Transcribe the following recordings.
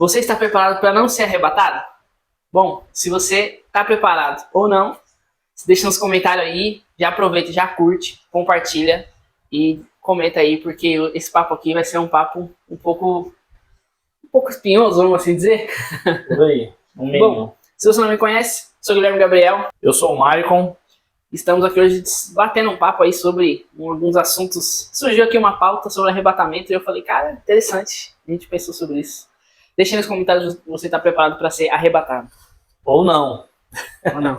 Você está preparado para não ser arrebatado? Bom, se você está preparado ou não, deixa nos comentários aí, já aproveita, já curte, compartilha e comenta aí, porque esse papo aqui vai ser um papo um pouco espinhoso, vamos assim dizer. Tudo aí, um mínimo. Bom, se você não me conhece, sou o Guilherme Gabriel. Eu sou o Maicon. Estamos aqui hoje batendo um papo aí sobre alguns assuntos. Surgiu aqui uma pauta sobre arrebatamento e eu falei, cara, interessante. A gente pensou sobre isso. Deixa nos comentários se você está preparado para ser arrebatado. Ou não. Ou não.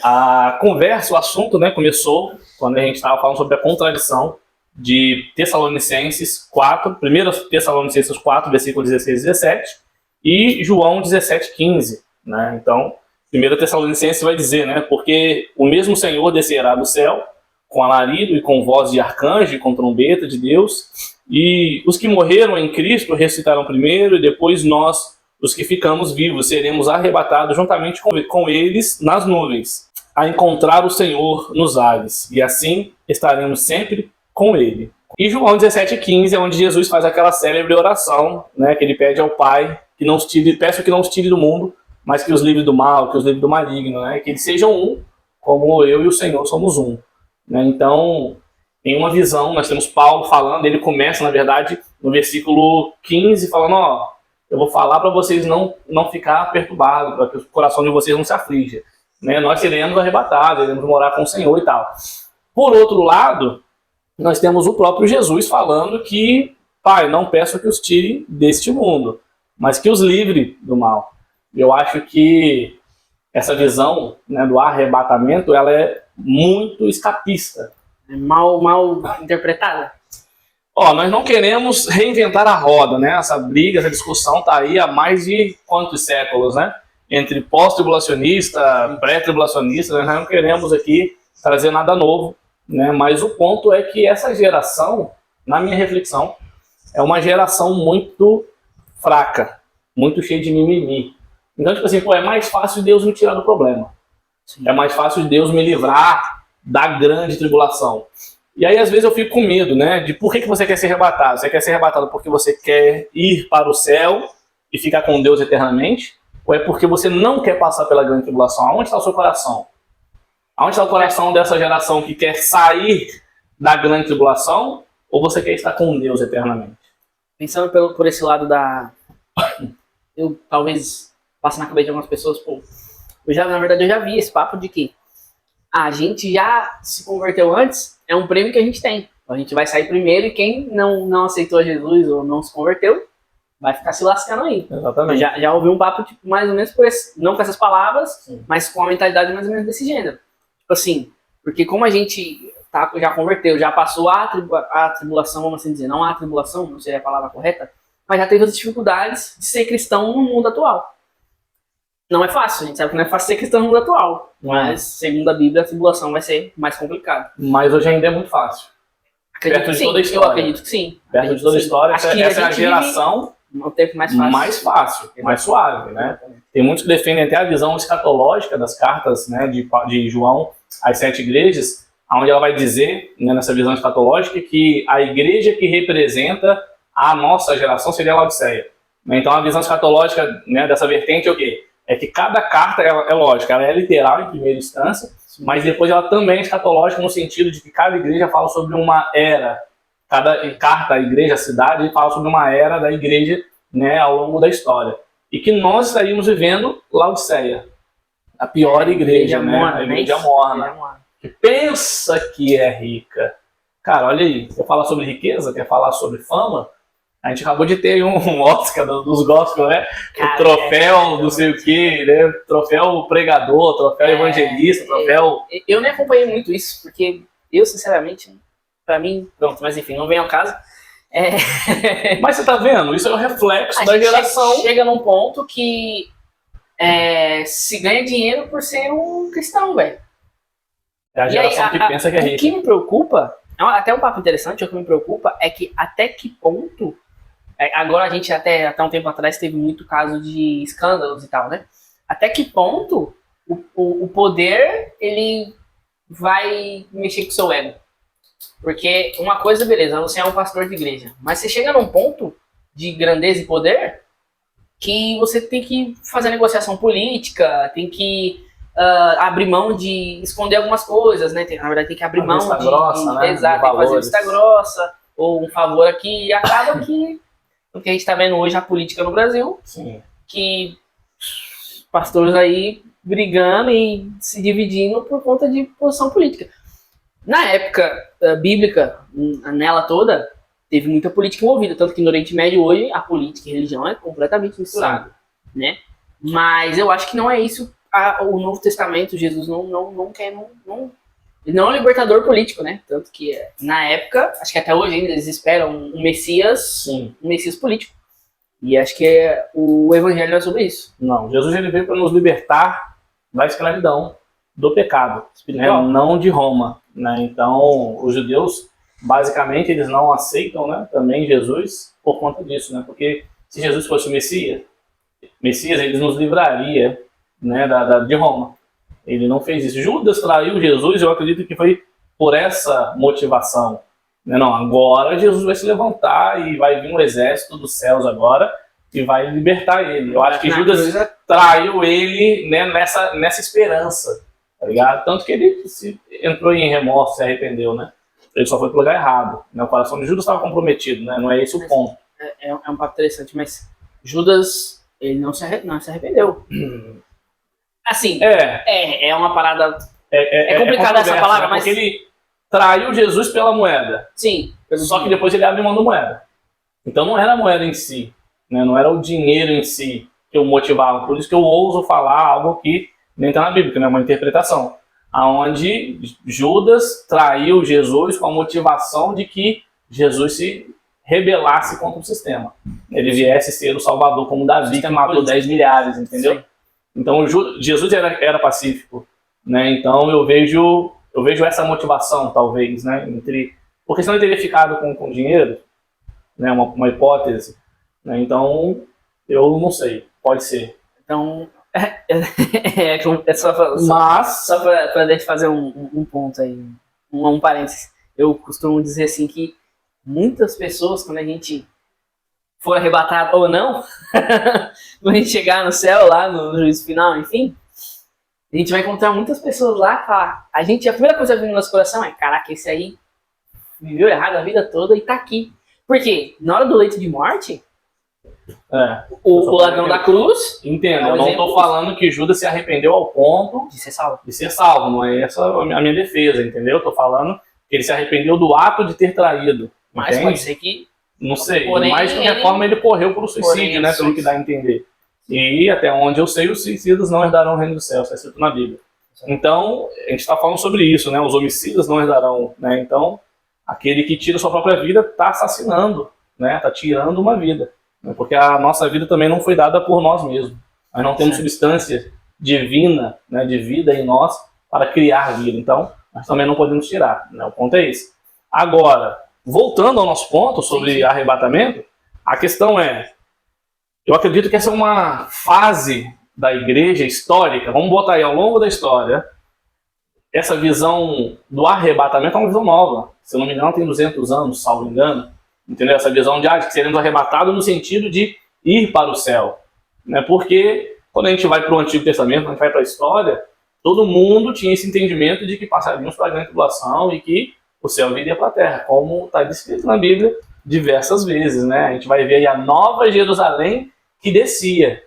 A conversa, o assunto, né, começou quando a gente estava falando sobre a contradição de Tessalonicenses 4, 1 Tessalonicenses 4, versículo 16 e 17, e João 17, 15. Né? Então, 1 Tessalonicenses vai dizer, né, porque o mesmo Senhor descerá do céu com alarido e com voz de arcanjo e com trombeta de Deus, e os que morreram em Cristo ressuscitarão primeiro, e depois nós, os que ficamos vivos, seremos arrebatados juntamente com eles nas nuvens, a encontrar o Senhor nos ares, e assim estaremos sempre com ele. E João 17,15 é onde Jesus faz aquela célebre oração, né, que ele pede ao Pai que não os tire, peço que não os tire do mundo, mas que os livre do mal, que os livre do maligno, né, que eles sejam um, como eu e o Senhor somos um. Né? Então, em uma visão, nós temos Paulo falando, ele começa, na verdade, no versículo 15, falando, ó, eu vou falar para vocês não ficar perturbados, para que o coração de vocês não se aflija. Né? Nós seremos arrebatados, iremos morar com o Senhor e tal. Por outro lado, nós temos o próprio Jesus falando que, Pai, não peço que os tire deste mundo, mas que os livre do mal. Eu acho que essa visão, né, do arrebatamento, ela é muito escapista. É mal interpretada. Ó, nós não queremos reinventar a roda, né? Essa briga, essa discussão está aí há mais de quantos séculos, né? Entre pós-tribulacionista, pré-tribulacionista, nós não queremos aqui trazer nada novo, né? Mas o ponto é que essa geração, na minha reflexão, é uma geração muito fraca, muito cheia de mimimi. Então, tipo assim, pô, é mais fácil Deus me tirar do problema. Sim. É mais fácil Deus me livrar da grande tribulação. E aí, às vezes, eu fico com medo, né? De por que você quer ser arrebatado? Você quer ser arrebatado porque você quer ir para o céu e ficar com Deus eternamente? Ou é porque você não quer passar pela grande tribulação? Aonde está o seu coração? Aonde está o coração dessa geração que quer sair da grande tribulação? Ou você quer estar com Deus eternamente? Pensando por esse lado da... Eu, talvez, passe na cabeça de algumas pessoas, pô... na verdade, eu já vi esse papo de que a gente já se converteu antes, é um prêmio que a gente tem. A gente vai sair primeiro e quem não aceitou Jesus ou não se converteu, vai ficar se lascando aí. Exatamente. Já ouvi um papo, tipo, mais ou menos por esse, não com essas palavras, sim, mas com a mentalidade mais ou menos desse gênero. Tipo assim, porque como a gente já converteu, já passou a tribulação, vamos assim dizer, não a tribulação, não seria a palavra correta, mas já teve as dificuldades de ser cristão no mundo atual. Não é fácil, a gente sabe que não é fácil ser cristão no mundo atual. Mas, segundo a Bíblia, a tribulação vai ser mais complicada. Mas hoje ainda é muito fácil. Acredito perto que de toda a história. Eu acredito que sim. Perto de toda a história, essa é a geração um tempo mais fácil. Mais fácil, mais suave, né? Tem muitos que defendem até a visão escatológica das cartas, né, de João às 7 igrejas, onde ela vai dizer, né, nessa visão escatológica, que a igreja que representa a nossa geração seria a Laodiceia. Então a visão escatológica, né, dessa vertente é o quê? É que cada carta, é lógica, ela é literal em primeira instância, mas depois ela também é escatológica no sentido de que cada igreja fala sobre uma era. Cada carta, a igreja, a cidade, fala sobre uma era da igreja, né, ao longo da história. E que nós estaríamos vivendo Laodiceia, a pior igreja, né? A igreja morna. Que pensa que é rica. Cara, olha aí, quer falar sobre riqueza? Quer falar sobre fama? A gente acabou de ter um Oscar dos gospel, né? O troféu não sei o quê, né? Troféu pregador, troféu evangelista, troféu... Eu nem acompanhei muito isso, porque eu, sinceramente, pra mim... Pronto, mas enfim, não vem ao caso. Mas você tá vendo? Isso é o reflexo da geração. Chega num ponto que se ganha dinheiro por ser um cristão, velho. É a geração que pensa que é rica. O que me preocupa, até um papo interessante, o que me preocupa é que até que ponto... Agora a gente até um tempo atrás teve muito caso de escândalos e tal, né? Até que ponto o poder, ele vai mexer com o seu ego? Porque uma coisa, beleza, você é um pastor de igreja, mas você chega num ponto de grandeza e poder que você tem que fazer negociação política, tem que abrir mão de esconder algumas coisas, né? Na verdade, tem que abrir mão vista de... grossa, né? Exato, tem que fazer vista grossa, ou um favor aqui, e acaba que o que a gente está vendo hoje, a política no Brasil, Sim. que pastores aí brigando e se dividindo por conta de posição política. Na época bíblica, nela toda, teve muita política envolvida, tanto que no Oriente Médio hoje a política e a religião é completamente misturada, né? Mas eu acho que não é isso. O Novo Testamento, Jesus não quer, ele não é um libertador político, né? Tanto que na época, acho que até hoje ainda eles esperam um Messias, Sim. um Messias político. E acho que o Evangelho é sobre isso. Não, Jesus ele veio para nos libertar da escravidão, do pecado, né? Não de Roma, né? Então, os judeus, basicamente, eles não aceitam, né, também Jesus por conta disso, né? Porque se Jesus fosse o Messias, ele nos livraria, né, de Roma. Ele não fez isso. Judas traiu Jesus, eu acredito que foi por essa motivação. Não, agora Jesus vai se levantar e vai vir um exército dos céus agora e vai libertar ele. Eu acho que Judas traiu ele, né, nessa esperança, tá ligado? Tanto que ele entrou em remorso, se arrependeu, né? Ele só foi pro lugar errado, né? O coração de Judas estava comprometido, né? Não é esse o ponto. É um papo interessante, mas Judas, ele não se arrependeu. Assim, é uma parada... É complicada essa palavra, mas... Porque ele traiu Jesus pela moeda. Sim. Só que depois ele abre mão da moeda. Então não era a moeda em si, né? Não era o dinheiro em si que o motivava. Por isso que eu ouso falar algo que nem está na Bíblia, que não é uma interpretação. Onde Judas traiu Jesus com a motivação de que Jesus se rebelasse contra o sistema. Ele viesse ser o Salvador, como Davi, que matou 10 milhares, entendeu? Sim. Então Jesus era pacífico, né? Então eu vejo essa motivação, talvez, né? Porque senão ele teria ficado com dinheiro, né? Uma hipótese, né? Então eu não sei, pode ser. Então é só para gente fazer um ponto aí, um parênteses. Eu costumo dizer assim que muitas pessoas, quando a gente for arrebatado ou não, quando a gente chegar no céu, lá no juízo final, enfim, a gente vai encontrar muitas pessoas lá que falar, a primeira coisa que vem no nosso coração é, caraca, esse aí viveu errado a vida toda e tá aqui. Por quê? Na hora do leito de morte, o ladrão da cruz... Entendo, eu não estou falando que Judas se arrependeu ao ponto de ser salvo. Não é essa a minha defesa, entendeu? Eu estou falando que ele se arrependeu do ato de ter traído. Mas entende? Pode ser que... Não sei, mas de qualquer forma ele correu por suicídio, né? Pelo que dá a entender. E até onde eu sei, os suicidas não herdarão o reino dos céus, está escrito na Bíblia. Então, a gente está falando sobre isso, né? Os homicidas não herdarão, né? Então, aquele que tira sua própria vida está assassinando, né? Está tirando uma vida. Né? Porque a nossa vida também não foi dada por nós mesmos. Nós não temos substância divina, né, de vida em nós para criar vida. Então, nós também não podemos tirar, né? O ponto é esse. Agora, voltando ao nosso ponto sobre arrebatamento, a questão é, eu acredito que essa é uma fase da igreja histórica, vamos botar aí ao longo da história, essa visão do arrebatamento é uma visão nova. Se eu não me engano, tem 200 anos, salvo engano, entendeu? Essa visão de que seremos arrebatados no sentido de ir para o céu, né? Porque quando a gente vai para o Antigo Testamento, quando a gente vai para a história, todo mundo tinha esse entendimento de que passaríamos para a grande tribulação e que o céu viria para a terra, como está descrito na Bíblia diversas vezes, né? A gente vai ver aí a nova Jerusalém que descia,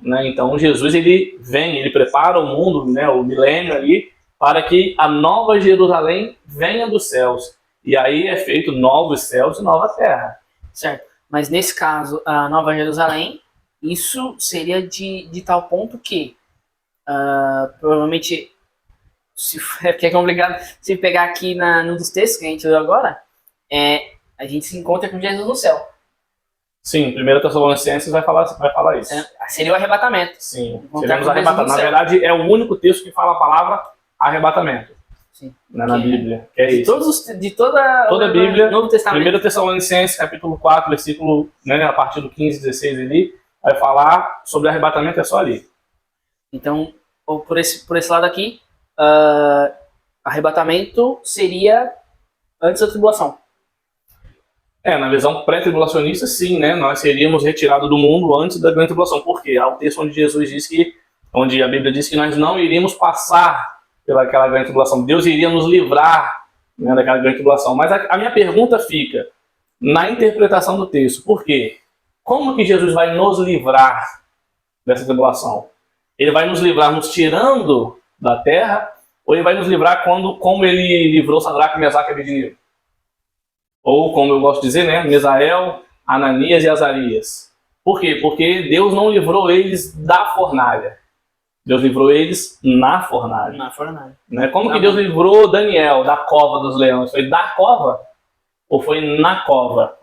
né? Então Jesus ele vem, ele prepara o mundo, né? O milênio ali, para que a nova Jerusalém venha dos céus. E aí é feito novos céus e nova terra. Certo. Mas nesse caso, a nova Jerusalém, isso seria de tal ponto que provavelmente, que é complicado, se pegar aqui num dos textos que a gente leu agora, a gente se encontra com Jesus no céu. Sim, 1 Tessalonicenses vai falar isso. Seria o arrebatamento. Sim, seremos arrebatados. Na verdade, é o único texto que fala a palavra arrebatamento. Sim. Na Bíblia. Que é isso. De toda a Bíblia, Novo Testamento. 1 Tessalonicenses, capítulo 4, versículo, né, a partir do 15, 16 ali, vai falar sobre arrebatamento, é só ali. Então, por esse lado aqui, arrebatamento seria antes da tribulação. Na visão pré-tribulacionista, sim, né? Nós seríamos retirados do mundo antes da grande tribulação. Por quê? Há o texto onde Jesus diz que, onde a Bíblia diz que nós não iríamos passar pelaquela grande tribulação. Deus iria nos livrar, né, daquela grande tribulação. Mas a minha pergunta fica na interpretação do texto. Por quê? Como que Jesus vai nos livrar dessa tribulação? Ele vai nos livrar nos tirando da terra, ou ele vai nos livrar como ele livrou Sadraque, Mesaque e Abednego? Ou, como eu gosto de dizer, né, Mesael, Ananias e Azarias. Por quê? Porque Deus não livrou eles da fornalha. Deus livrou eles na fornalha. Na fornalha. Né? Como que Deus livrou Daniel da cova dos leões? Foi da cova? Ou foi na cova?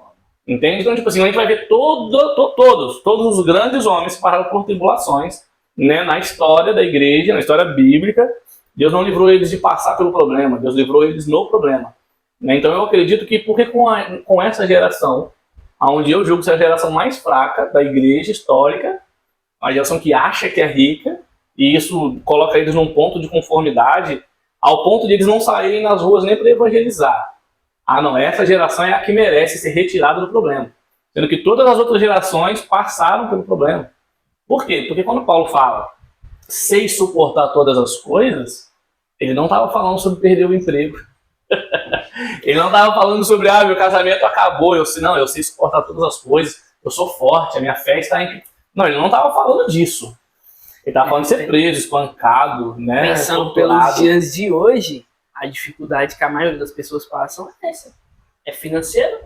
Entende? Então, tipo assim, a gente vai ver todos os grandes homens que passaram por tribulações, né, na história da igreja, na história bíblica. Deus não livrou eles de passar pelo problema, Deus livrou eles no problema. Né? Então eu acredito que, porque com essa geração, onde eu julgo ser a geração mais fraca da igreja histórica, a geração que acha que é rica, e isso coloca eles num ponto de conformidade, ao ponto de eles não saírem nas ruas nem para evangelizar. Ah, não, essa geração é a que merece ser retirada do problema. Sendo que todas as outras gerações passaram pelo problema. Por quê? Porque quando Paulo fala, sei suportar todas as coisas, ele não estava falando sobre perder o emprego. Ele não estava falando sobre, meu casamento acabou, eu sei suportar todas as coisas, eu sou forte, a minha fé está em... Não, ele não estava falando disso. Ele estava falando de ser preso, espancado, né? Pensando pelos dias de hoje, a dificuldade que a maioria das pessoas passam é essa. É financeiro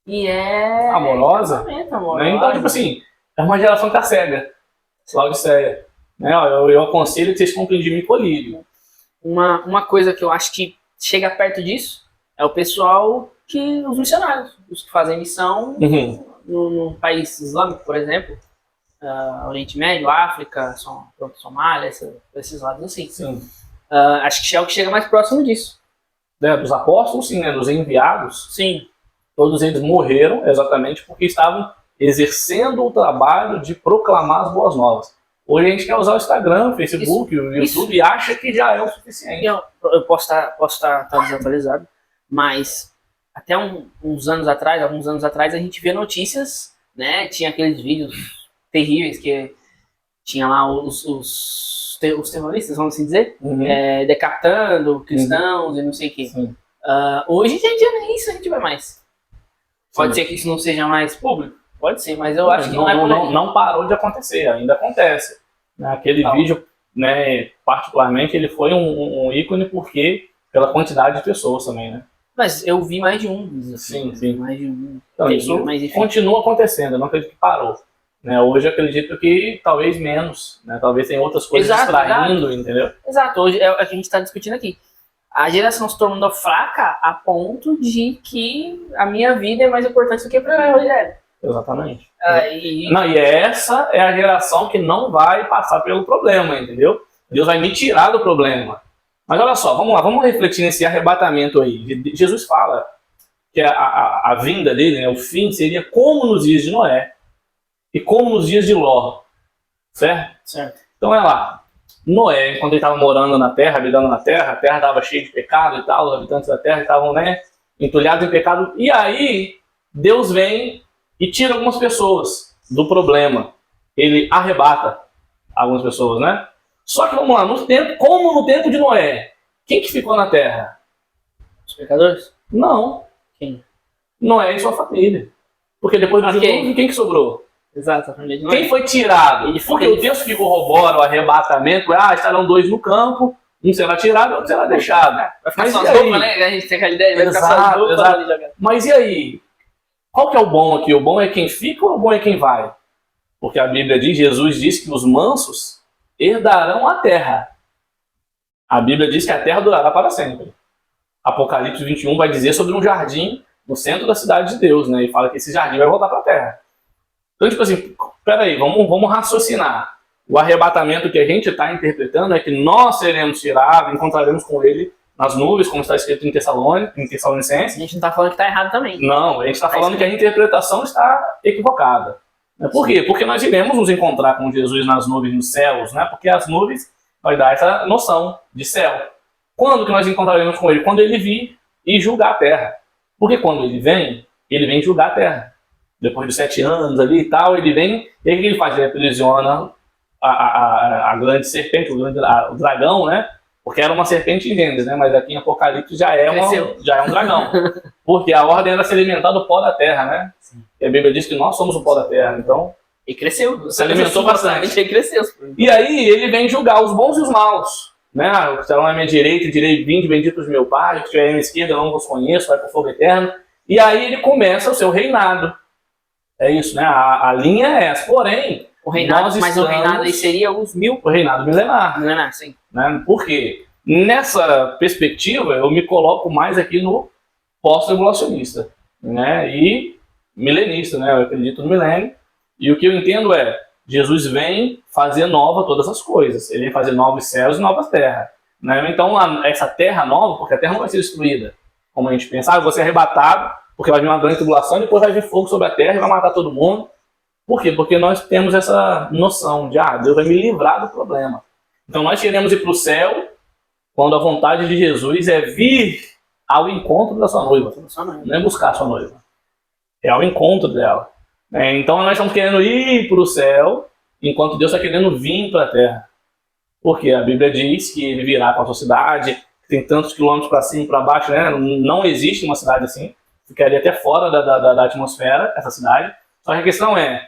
e é... amorosa. Né? Então, tipo assim, é uma geração que está cega. Laodiceia. Né? Eu aconselho que vocês comprem de mim colírio. Uma coisa que eu acho que chega perto disso é o pessoal os missionários, os que fazem missão no país islâmico, por exemplo, Oriente Médio, África, Somália, esses lados assim. Acho que é o que chega mais próximo disso. Dos apóstolos, sim, né? Dos enviados. Sim. Todos eles morreram exatamente porque estavam exercendo o trabalho de proclamar as boas novas. Hoje a gente quer usar o Instagram, o Facebook, o YouTube e acha que já é o suficiente. Eu posso estar desatualizado, mas até alguns anos atrás, a gente vê notícias, né? Tinha aqueles vídeos terríveis que tinha lá os terroristas, vamos assim dizer, decapitando cristãos e não sei o quê. Hoje em dia nem isso a gente vê mais. Pode ser que isso não seja mais público? Pode ser, mas eu acho que não parou de acontecer, ainda acontece. Aquele vídeo, né, particularmente, ele foi um ícone pela quantidade de pessoas também, né? Mas eu vi mais de um. Sim. Mais de um. Então, isso continua acontecendo, eu não acredito que parou. Né? Hoje eu acredito que talvez menos, né? Talvez tenha outras coisas distraindo, entendeu? Exato, hoje é o que a gente está discutindo aqui. A geração se tornou fraca a ponto de que a minha vida é mais importante do que para a Rogério. Exatamente. E essa é a geração que não vai passar pelo problema, entendeu? Deus vai me tirar do problema. Mas olha só, vamos lá, vamos refletir nesse arrebatamento aí. Jesus fala que a vinda dele, né, o fim, seria como nos dias de Noé e como nos dias de Ló. Certo? Então olha lá, Noé, quando ele estava morando na terra, habitando na terra, a terra estava cheia de pecado e tal, os habitantes da terra estavam, né, entulhados em pecado, e aí Deus vem e tira algumas pessoas do problema. Ele arrebata algumas pessoas, né? Só que vamos lá, como no tempo de Noé, quem que ficou na terra? Os pecadores? Não. Quem? Noé e sua família. Porque depois do dilúvio, quem que sobrou? Exato, a família de Noé. Quem foi tirado? Porque o texto que corrobora o arrebatamento estarão 2 no campo, um será tirado e outro será deixado. Vai ficar só as roupas, né? A gente tem aquela ideia, vai ficar só as roupas ali jogando. Mas e aí? Qual que é o bom aqui? O bom é quem fica ou o bom é quem vai? Porque a Bíblia diz, Jesus diz que os mansos herdarão a terra. A Bíblia diz que a terra durará para sempre. Apocalipse 21 vai dizer sobre um jardim no centro da cidade de Deus, né? E fala que esse jardim vai voltar para a terra. Então, tipo assim, peraí, vamos raciocinar. O arrebatamento que a gente está interpretando é que nós seremos tirados, encontraremos com ele nas nuvens, como está escrito em Tessalonicenses. A gente não está falando que está errado também. Não, a gente está falando que a interpretação está equivocada. Por quê? Porque nós iremos nos encontrar com Jesus nas nuvens, nos céus, né? Porque as nuvens vai dar essa noção de céu. Quando que nós encontraremos com ele? Quando ele vir e julgar a terra. Porque quando ele vem, ele vem julgar a terra. Depois de 7 anos ali e tal, ele vem, e aí o que ele faz? Ele aprisiona a grande serpente, o dragão, né? Porque era uma serpente em Gênesis, né? Mas aqui em Apocalipse já é um dragão. Porque a ordem era se alimentar do pó da terra, né? Sim. E a Bíblia diz que nós somos o pó da terra, então... E cresceu. Se alimentou bastante. E cresceu. E aí ele vem julgar os bons e os maus. Né? O que estarão à minha direita, direi, vinde benditos do meu Pai, o que estiver à minha esquerda, eu não vos conheço, vai para o fogo eterno. E aí ele começa o seu reinado. É isso, né? A linha é essa. Porém, o reinado aí seria os 1000. O reinado milenar. Milenar, sim. Né? Por quê? Nessa perspectiva, eu me coloco mais aqui no pós-tribulacionista, né? E milenista, né? Eu acredito no milênio. E o que eu entendo é, Jesus vem fazer nova todas as coisas. Ele vem fazer novos céus e novas terras. Né? Então, essa terra nova, porque a terra não vai ser destruída, como a gente pensa, eu vou ser arrebatado, porque vai vir uma grande tribulação, e depois vai vir fogo sobre a terra e vai matar todo mundo. Por quê? Porque nós temos essa noção de, Deus vai me livrar do problema. Então, nós queremos ir para o céu quando a vontade de Jesus é vir ao encontro da sua noiva. Não é buscar a sua noiva. É ao encontro dela. Então nós estamos querendo ir para o céu, enquanto Deus está querendo vir para a terra. Porque a Bíblia diz que ele virá com a sua cidade, que tem tantos quilômetros para cima e para baixo, né? Não existe uma cidade assim. Ficaria até fora da atmosfera, essa cidade. Só que a questão é,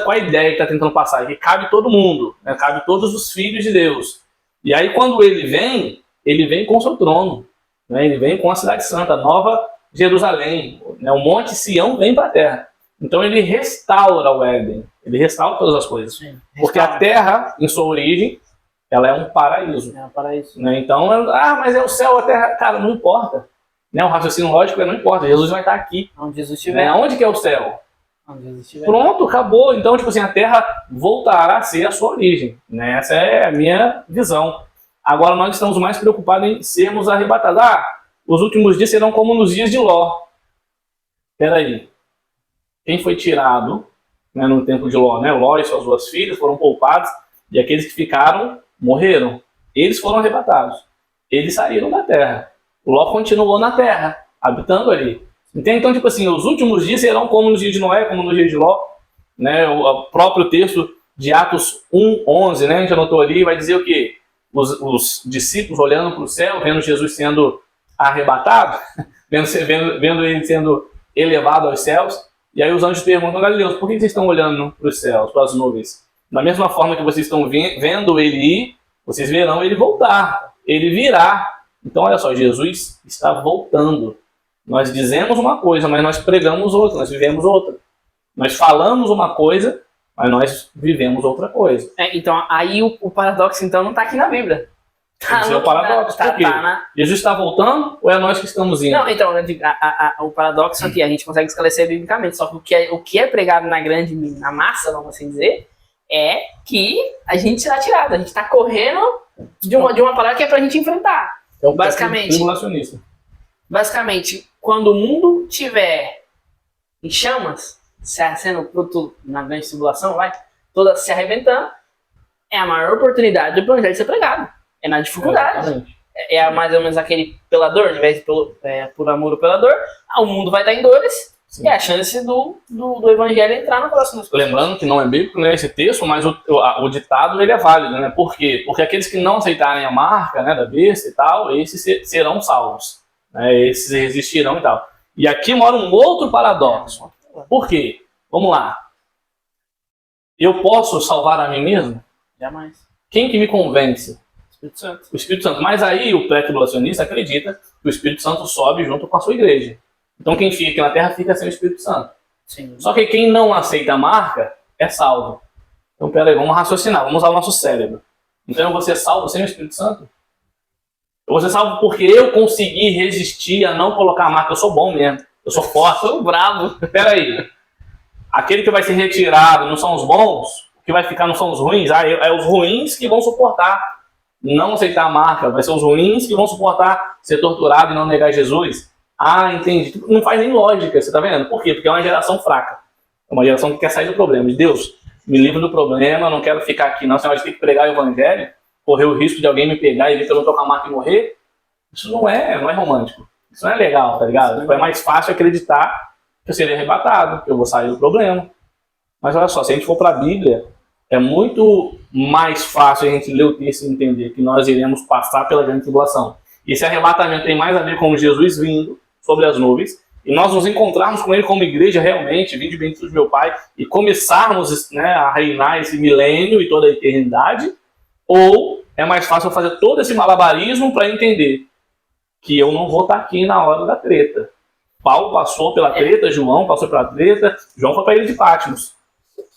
qual a ideia que está tentando passar? Que cabe todo mundo, né? Cabe todos os filhos de Deus. E aí quando ele vem com o seu trono. Né? Ele vem com a cidade santa, a Nova Jerusalém. Né? O Monte Sião vem para a terra. Então ele restaura o Éden, ele restaura todas as coisas. Sim, porque a terra, em sua origem, ela é um paraíso. É um paraíso. Né? Então, mas é o céu, a terra, cara, não importa. Né? O raciocínio lógico não importa, Jesus vai estar aqui. Onde Jesus estiver. Né? Onde que é o céu? Onde Jesus estiver. Pronto, acabou. Então, tipo assim, a terra voltará a ser a sua origem. Né? Essa é a minha visão. Agora nós estamos mais preocupados em sermos arrebatados. Os últimos dias serão como nos dias de Ló. Espera aí. Quem foi tirado, né, no tempo de Ló, né? Ló e suas 2 filhas foram poupados, e aqueles que ficaram morreram. Eles foram arrebatados. Eles saíram da terra. Ló continuou na terra, habitando ali. Entende? Então, tipo assim, os últimos dias serão como nos dias de Noé, como nos dias de Ló. Né? O próprio texto de Atos 1:11, né? A gente anotou ali, vai dizer o quê? Os discípulos olhando para o céu, vendo Jesus sendo arrebatado, vendo ele sendo elevado aos céus. E aí os anjos perguntam, Galileus, por que vocês estão olhando para os céus, para as nuvens? Da mesma forma que vocês estão vendo ele ir, vocês verão ele voltar, ele virá. Então olha só, Jesus está voltando. Nós dizemos uma coisa, mas nós pregamos outra, nós vivemos outra. Nós falamos uma coisa, mas nós vivemos outra coisa. Então aí o paradoxo então não está aqui na Bíblia. Esse é o paradoxo. Por quê? Jesus está voltando ou é nós que estamos indo? Não, então, o paradoxo aqui a gente consegue esclarecer biblicamente. Só que o que é pregado na massa, vamos assim dizer, é que a gente será tirado. A gente está correndo de uma parada que é para a gente enfrentar. É o basicamente, quando o mundo estiver em chamas, sendo produto na grande tribulação, toda se arrebentando, é a maior oportunidade do evangelho ser pregado. É na dificuldade. É mais ou menos aquele pelador, ao invés de por amor o pelador, o mundo vai estar em dores. Sim. E é a chance do evangelho entrar no coração das pessoas. Lembrando que não é bíblico, né, esse texto, mas o ditado ele é válido, né? Por quê? Porque aqueles que não aceitarem a marca, né, da besta e tal, esses serão salvos. Né? Esses resistirão e tal. E aqui mora um outro paradoxo. Por quê? Vamos lá. Eu posso salvar a mim mesmo? Jamais. Quem que me convence? Espírito Santo. O Espírito Santo. Mas aí o pré-tribulacionista acredita que o Espírito Santo sobe junto com a sua igreja. Então quem fica aqui na terra fica sem o Espírito Santo. Sim. Só que quem não aceita a marca é salvo. Então peraí, vamos raciocinar, vamos usar o nosso cérebro. Então eu vou ser salvo sem o Espírito Santo? Eu vou ser salvo porque eu consegui resistir a não colocar a marca. Eu sou bom mesmo, eu sou forte. Eu sou bravo. Peraí, aquele que vai ser retirado não são os bons? O que vai ficar não são os ruins? É os ruins que vão suportar não aceitar a marca, vai ser os ruins que vão suportar ser torturado e não negar Jesus. Entendi. Não faz nem lógica, você tá vendo? Por quê? Porque é uma geração fraca. É uma geração que quer sair do problema. De Deus, me livre do problema, não quero ficar aqui não, senão a gente tem que pregar o evangelho, correr o risco de alguém me pegar e ver que eu não tô com a marca e morrer. Isso não é romântico. Isso não é legal, tá ligado? É mais fácil acreditar eu serei arrebatado, eu vou sair do problema. Mas olha só, se a gente for para a Bíblia, é muito mais fácil a gente ler o texto e entender que nós iremos passar pela grande tribulação. Esse arrebatamento tem mais a ver com Jesus vindo sobre as nuvens, e nós nos encontrarmos com ele como igreja realmente, vinde bendito de meu Pai, e começarmos, né, a reinar esse milênio e toda a eternidade, ou é mais fácil eu fazer todo esse malabarismo para entender que eu não vou estar aqui na hora da treta. Paulo passou pela treta, João passou pela treta, João foi para a ilha de Patmos.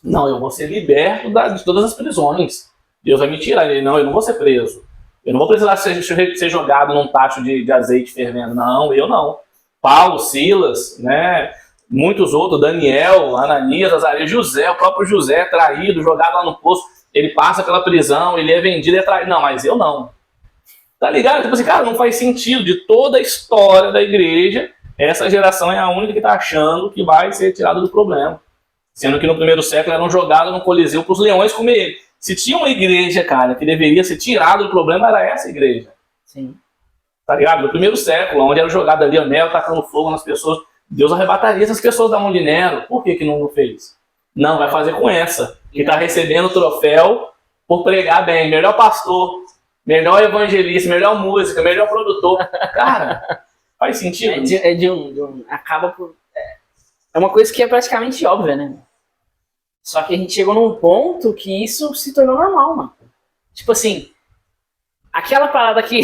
Não, eu vou ser liberto de todas as prisões. Deus vai me tirar. Ele, não, eu não vou ser preso. Eu não vou precisar ser jogado num tacho de azeite fervendo. Não, eu não. Paulo, Silas, né, muitos outros, Daniel, Ananias, Azarias, José, o próprio José, traído, jogado lá no poço. Ele passa pela prisão, ele é vendido, é traído. Não, mas eu não. Tá ligado? Tipo assim, cara, não faz sentido. De toda a história da igreja, essa geração é a única que tá achando que vai ser tirada do problema. Sendo que no primeiro século eram jogados no Coliseu para os leões comer ele. Se tinha uma igreja, cara, que deveria ser tirada do problema, era essa igreja. Sim. Tá ligado? No primeiro século, onde era jogado ali o Nero, tacando fogo nas pessoas, Deus arrebataria essas pessoas da mão de Nero. Por que não fez? Não, vai fazer com essa, que tá recebendo o troféu por pregar bem. Melhor pastor, melhor evangelista, melhor música, melhor produtor. Cara, faz sentido? Acaba por... É uma coisa que é praticamente óbvia, né? Só que a gente chegou num ponto que isso se tornou normal, mano. Tipo assim, aquela parada que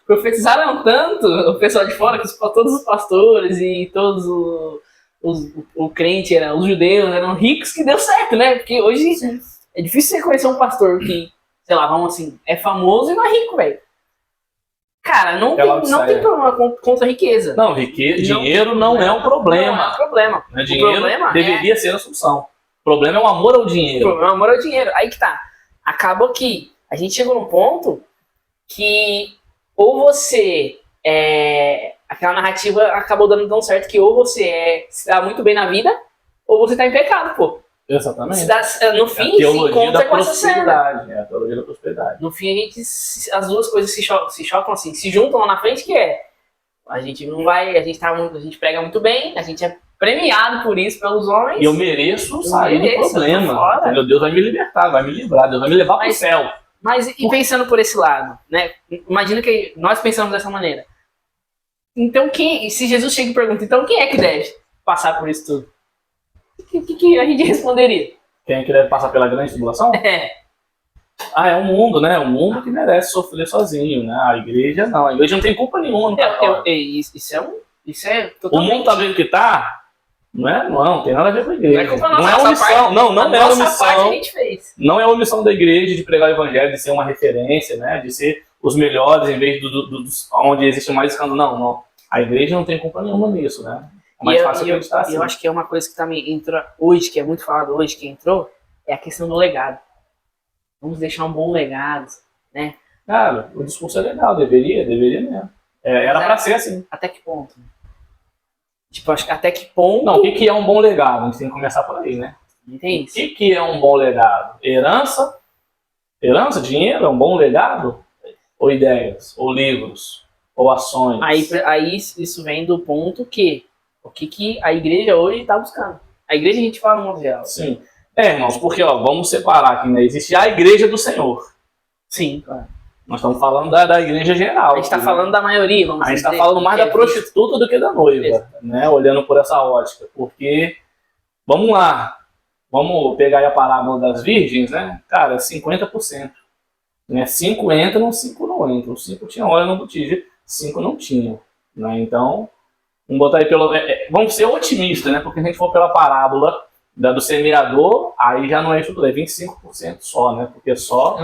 profetizaram tanto o pessoal de fora, que todos os pastores e todos o crente, os judeus eram ricos, que deu certo, né? Porque hoje é difícil você conhecer um pastor que, sei lá, vamos assim, é famoso e não é rico, velho. Cara, não tem problema contra a riqueza. Não, dinheiro não é um problema. Não é um problema. Dinheiro problema deveria ser a solução. O problema é o amor ao dinheiro. O problema é o amor ao dinheiro. Aí que tá. Acabou que a gente chegou num ponto que ou você aquela narrativa acabou dando tão certo que ou você se dá muito bem na vida, ou você tá em pecado, pô. Exatamente. No fim, se encontra com essa cena. É a teologia da prosperidade. No fim, as duas coisas se chocam assim, se juntam lá na frente, que a gente não vai, a gente prega muito bem, a gente é premiado por isso pelos homens. E eu mereço sair do problema. Entendeu? Deus vai me libertar, vai me livrar, Deus vai me levar para o céu. Mas e pensando por esse lado, né? Imagina que nós pensamos dessa maneira. Então se Jesus chega e pergunta, então quem é que deve passar por isso tudo? O que a gente responderia? Quem é que deve passar pela grande tribulação? É o mundo, né? O mundo que merece sofrer sozinho, né? A igreja não. A igreja não tem culpa nenhuma no católico. Isso é totalmente... O mundo tá vendo que tá? Não tem nada a ver com a igreja. Não é uma missão. Não é uma missão. A gente fez. Não é uma missão da igreja de pregar o evangelho, de ser uma referência, né? De ser os melhores em vez onde existe mais escândalo. Não. A igreja não tem culpa nenhuma nisso, né? É mais fácil acreditar assim. Eu acho que é uma coisa que também entrou hoje, que é muito falado hoje, que entrou, é a questão do legado. Vamos deixar um bom legado, né? Cara, o discurso é legal, deveria mesmo. Era pra ser assim. Até que ponto? Tipo, acho que até que ponto... Não, o que é um bom legado? A gente tem que começar por aí, né? Entende? O que é um bom legado? Herança? Dinheiro é um bom legado? Ou ideias? Ou livros? Ou ações? Aí isso vem do ponto que o que a igreja hoje está buscando. A igreja a gente fala no modo geral. Sim. Irmãos, porque vamos separar aqui, né? Existe a igreja do Senhor. Sim, claro. Nós estamos falando da igreja geral. A gente está falando da maioria, vamos dizer. A gente está falando mais da prostituta do que da noiva, né? Olhando por essa ótica. Porque, vamos lá, vamos pegar aí a parábola das virgens, né? Cara, 50%. Né? 5 entram, 5 não entram. 5 tinham óleo no botija, 5 não tinham. Né? Então, vamos botar aí vamos ser otimistas, né? Porque se a gente for pela parábola do semeador, aí já não é isso tudo, é 25% só, né? Porque só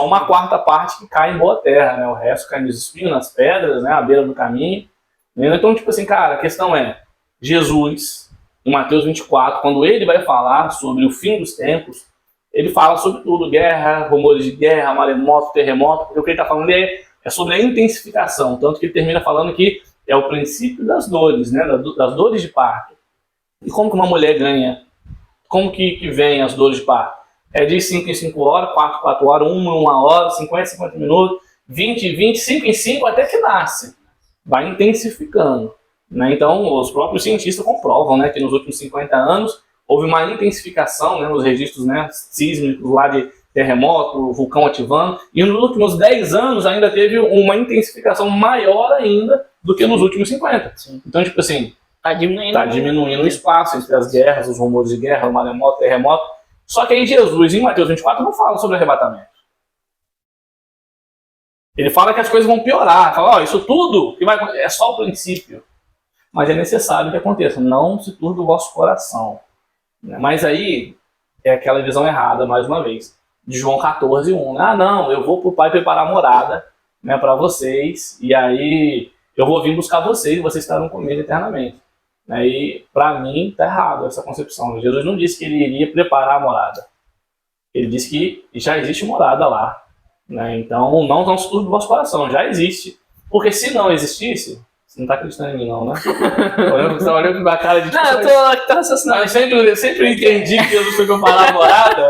uma quarta parte que cai em boa terra, né? O resto cai nos espinhos, nas pedras, né? À beira do caminho. Então, tipo assim, cara, a questão é, Jesus, em Mateus 24, quando ele vai falar sobre o fim dos tempos, ele fala sobre tudo, guerra, rumores de guerra, maremoto, terremoto, porque o que ele está falando é sobre a intensificação, tanto que ele termina falando que é o princípio das dores, né? Das dores de parto. E como que uma mulher ganha? Como que vem as dores de parto? É de 5 em 5 horas, 4 em 4 horas, 1 em 1 hora, 50 em 50 minutos, 20 em 20, 5 em 5, até que nasce. Vai intensificando. Né? Então, os próprios cientistas comprovam, né, que nos últimos 50 anos houve uma intensificação, né, nos registros, né, sísmicos lá de terremoto, vulcão ativando, e nos últimos 10 anos ainda teve uma intensificação maior ainda do que nos últimos 50. Sim. Então, tipo assim, Tá diminuindo. tá diminuindo o espaço entre as guerras, os rumores de guerra, o maremoto, terremoto. Só que aí Jesus, em Mateus 24, não fala sobre arrebatamento. Ele fala que as coisas vão piorar. Fala, ó, isso tudo que vai acontecer é só o princípio. Mas é necessário que aconteça. Não se turbe o vosso coração. Mas aí é aquela visão errada, mais uma vez, de João 14:1. Ah, não, eu vou pro Pai preparar morada, né, para vocês, e aí eu vou vir buscar vocês e vocês estarão comigo eternamente. E para mim tá errado essa concepção. Jesus não disse que ele iria preparar a morada. Ele disse que já existe morada lá. Né? Então não se turbe o vosso coração, já existe. Porque se não existisse, você não tá acreditando em mim não, né? Você tá olhando com a cara de... Não, eu tô raciocinando. Eu sempre entendi que Jesus foi preparar a morada.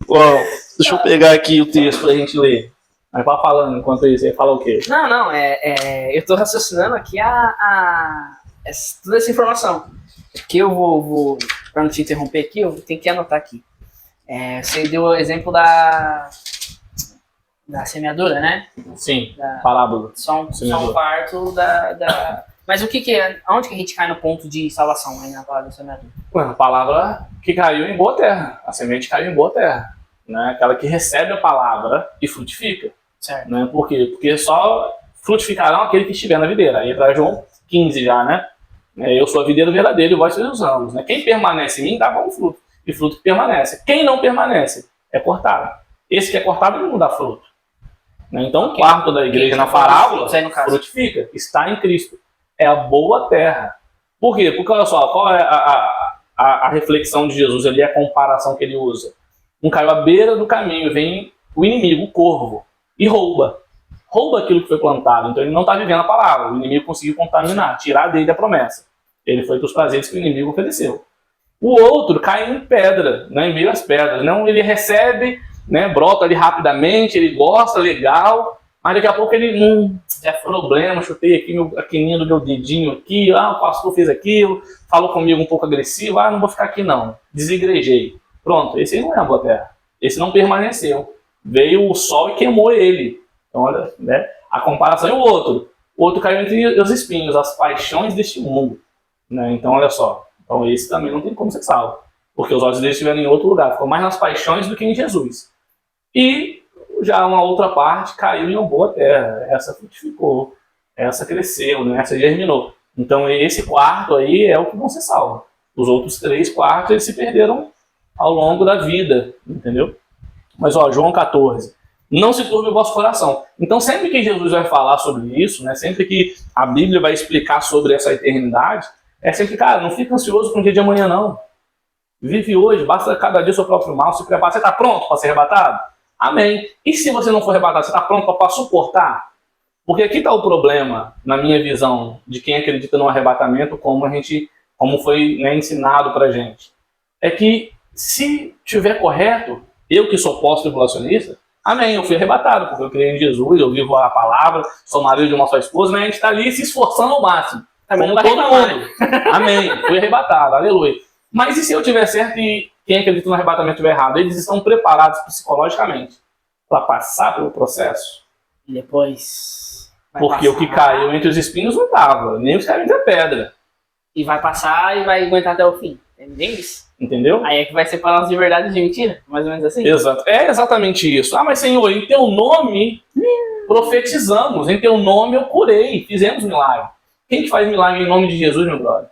Bom, deixa eu pegar aqui o texto pra gente ler. Mas vai falando enquanto isso, aí fala o quê? Não, eu tô raciocinando aqui toda essa informação. Que eu vou, pra não te interromper aqui, eu tenho que anotar aqui. Você deu o exemplo da semeadura, né? Sim, parábola. Só um quarto da... Mas o que é? Onde que a gente cai no ponto de salvação aí na palavra da semeadura? A palavra que caiu em boa terra. A semente caiu em boa terra. Né? Aquela que recebe a palavra e frutifica. Certo. Né? Por quê? Porque só frutificarão aquele que estiver na videira. Aí para João 15 já, né? Eu sou a videira verdadeira e vós sois os ramos. Né? Quem permanece em mim dá bom fruto. E fruto que permanece. Quem não permanece é cortado. Esse que é cortado não dá fruto. Então, o quarto da igreja na parábola frutifica, está em Cristo. É a boa terra. Por quê? Porque, olha só, qual é a reflexão de Jesus ali, a comparação que ele usa? Um caiu à beira do caminho, vem o inimigo, o corvo, e rouba. Rouba aquilo que foi plantado. Então, ele não está vivendo a palavra. O inimigo conseguiu contaminar, tirar dele a promessa. Ele foi para os prazeres que o inimigo ofereceu. O outro cai em pedra, né, em meio às pedras. Não, ele recebe... Né, brota ali rapidamente, ele gosta, legal, mas daqui a pouco ele é problema, chutei aqui a quininha do meu dedinho aqui, o pastor fez aquilo, falou comigo um pouco agressivo, não vou ficar aqui não, desigrejei. Pronto, esse aí não é a boa terra, esse não permaneceu, veio o sol e queimou ele. Então olha, né, a comparação é o outro caiu entre os espinhos, as paixões deste mundo. Né, então olha só, então esse também não tem como ser salvo, porque os olhos dele estiveram em outro lugar, ficou mais nas paixões do que em Jesus. E já uma outra parte caiu em uma boa terra. Essa frutificou, essa cresceu, né? Essa germinou. Então esse quarto aí é o que vão ser salvo. Os outros 3 quartos eles se perderam ao longo da vida, entendeu? Mas ó, João 14. Não se turbe o vosso coração. Então sempre que Jesus vai falar sobre isso, né? Sempre que a Bíblia vai explicar sobre essa eternidade, é sempre, cara, não fica ansioso com o dia de amanhã não. Vive hoje, basta cada dia o seu próprio mal, se prepara. Você está pronto para ser arrebatado? Amém. E se você não for arrebatado, você está pronto para suportar? Porque aqui está o problema, na minha visão, de quem acredita no arrebatamento, como foi, né, ensinado para a gente. É que se tiver correto, eu que sou pós-tribulacionista, amém, eu fui arrebatado, porque eu creio em Jesus, eu vivo a palavra, sou marido de uma só esposa, mas a gente está ali se esforçando ao máximo. Como todo mundo. Amém, fui arrebatado, aleluia. Mas e se eu tiver certo e quem acredita no arrebatamento estiver errado? Eles estão preparados psicologicamente para passar pelo processo? E depois... Porque o que caiu entre os espinhos não estava, nem os que caíram entre a pedra. E vai passar e vai aguentar até o fim. Entendeu isso? Entendeu? Aí é que vai ser palavras de verdade e de mentira, mais ou menos assim? Exato. É exatamente isso. Mas Senhor, em teu nome profetizamos, em teu nome eu curei, fizemos milagre. Quem que faz milagre em nome de Jesus, meu brother?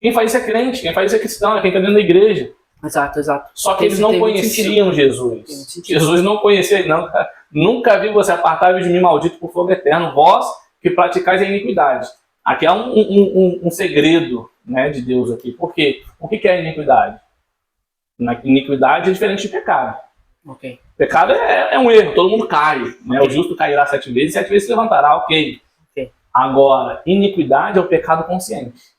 Quem faz isso é crente, quem faz isso é cristão, é quem está dentro da igreja. Exato. Só que eles não conheciam Jesus. Jesus não conhecia, não. Nunca vi você apartar de mim, maldito por fogo eterno, vós que praticais a iniquidade. Aqui há um segredo, né, de Deus aqui. Por quê? O que é a iniquidade? Na iniquidade é diferente de pecado. Okay. Pecado é um erro, todo mundo cai. Né? O justo cairá 7 vezes, 7 vezes se levantará, ok. Agora, iniquidade é o pecado consciente.